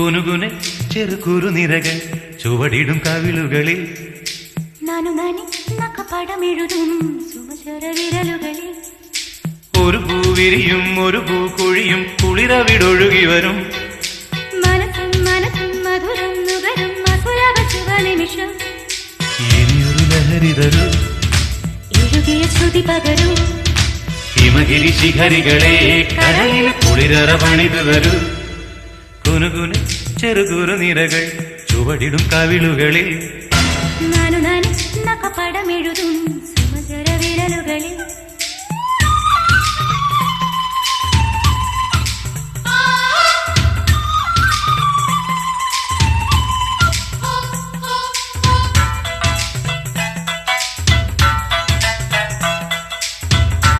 കുനുകുനെ ചെറുകുറു നിരകൾ ചുവടിടും കവിളുകളിൽ നാനു നാനി നഖപടമെഴുതും സുമചര വിരലുകളിൽ ഒരു പൂവിരിയും ഒരു പൂക്കുഴിയും കുളിരവിടൊഴുകി വരും മനസ്സും മനസ്സും മധുരം നുകരും മധുരവ ശുഭനിമിഷം ഇനിയൊരു ലഹരി തരൂ എഴുകിയ ശ്രുതി പകരൂ ഹിമഗിരി ശിഖരികളെ കരളിൽ കുളിരറ പണിതു തരൂ കുനുകുനെ ചെറുകുറു നിരകൾ ചുവടിടും കവിളുകളിൽ നാനു നാനി നഖപടമെഴുതും